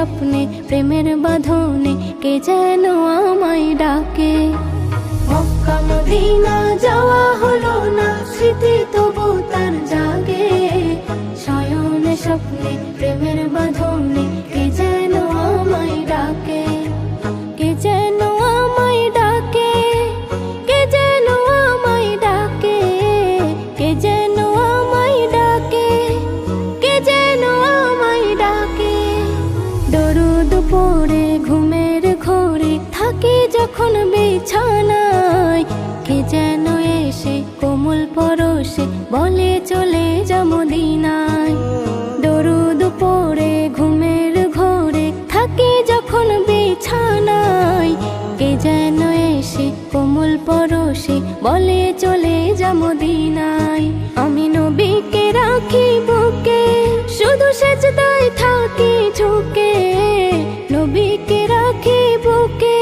স্বপ্নে প্রেমের বাঁধনে কে যেন আমায় ডাকে। মক্কা মদিনা যাওয়া হলো না, স্মৃতি তবু তার জাগে। শয়নে স্বপ্নে প্রেমের বাঁধনে কে যেন আমায় ডাকে। কে যেন আমায় ডাকে, কে যেন আমায় ডাকে, কে যেন আমায় ডাকে, কে যেন আমায় ডাকে। দরুদ পড়ে ঘুমের ঘোরে থাকি যখন বিছানায়, কে যেন এসে কোমল পরশে বলে চলে যা মদিনায়। দরুদ পড়ে ঘুমের ঘোরে থাকি যখন বিছানায়, কে যেন এসে কোমল পরশে বলে চলে যা মদিনায়। আমি নবীকে রাখি বুকে, শুধু সেজদায় থাকি ঝুঁকে। নবীকে রাখি বুকে,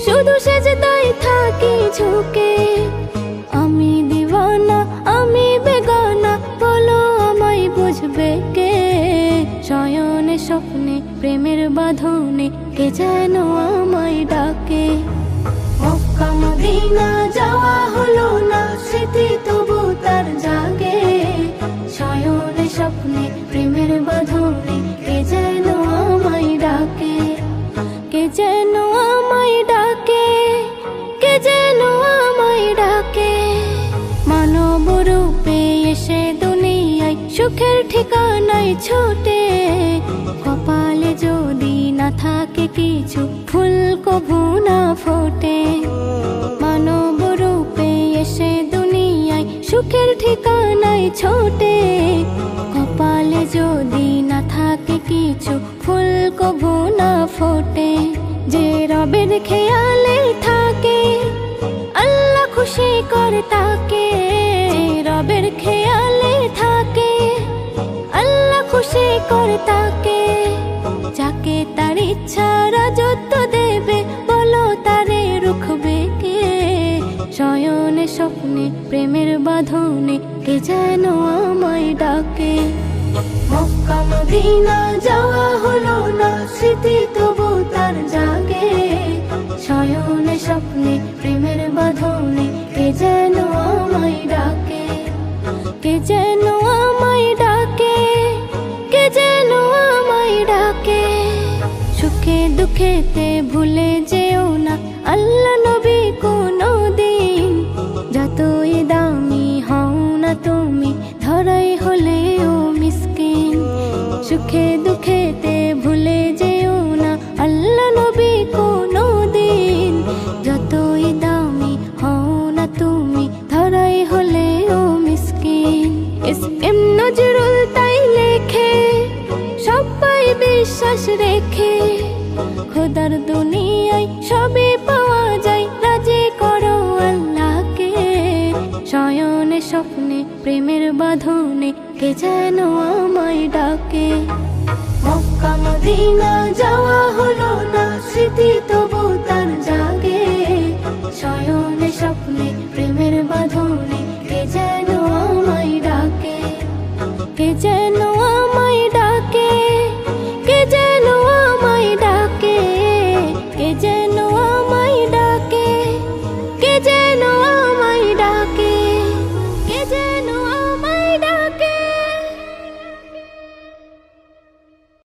শুধু সেজদায় থাকি ঝুঁকে। আমি দিওয়ানা, আমি বেগানা, বলো আমায় বুঝবে কে? শয়নে স্বপ্নে প্রেমের বাঁধনে কে যেন আমায় ডাকে। মক্কা মদিনা যাওয়া হলো না, স্মৃতি তবু তার জাগে। শয়নে স্বপ্নে প্রেমের বাঁধনে কে যেন আমায় ডাকে। কে যেন আমায় ডাকে, কে যেন আমায় ডাকে। মানব রূপে এসে দুনিয়ায় সুখের ঠিকানায় ছোটে। কপালে যদি না থাকে কিছু, ফুল কভু না ফোটে। মানব রূপে এসে দুনিয়ায় সুখের ঠিকানায় ছোটে। কপালে যদি না থাকে কিছু, ফুল কভু না ফোটে। যে রবের খেয়ালে থাকে, আল্লাহ খুশি করে তাকে। যে রবের খেয়ালে থাকে, আল্লাহ খুশি করে তাকে। যাকে তার ইচ্ছা রাজত্ব দেবে, বলো তারে রুখবে কে? শয়নে স্বপ্নে প্রেমের বাঁধনে কে যেন আমায় ডাকে। মক্কা মদিনা যাওয়া হলো না, স্মৃতি তবু তার জাগে। শয়নে স্বপ্নে প্রেমের বাঁধনে কে যেন আমায় ডাকে। কে যেন আমায় ডাকে, কে যেন আমায় ডাকে। সুখে দুঃখেতে ভুলে যেও না আল্লাহ নবী কোনদিন। যতই দামি হও না তুমি, ধরাই হলেও মিসকিন। সুখে দুঃখেতে ভুলে যেও না আল্লাহ নবী কোনদিন। যতই দামি হও না তুমি, ধরাই হলেও মিসকিন। এম নজরুল তাই লেখে, সবাই বিশ্বাস রেখে। খোদার দুনিয়ায় সবই পাওয়া যায়, রাজি করো আল্লাহকে। শয়নে স্বপ্নে প্রেমের বাঁধনে কে যেন আমায় ডাকে। মক্কা মদিনা যাওয়া হলো না, স্মৃতি তবু তার জাগে। শয়নে স্বপ্নে প্রেমের বাঁধনে কে যেন আমায় ডাকে। কে যেন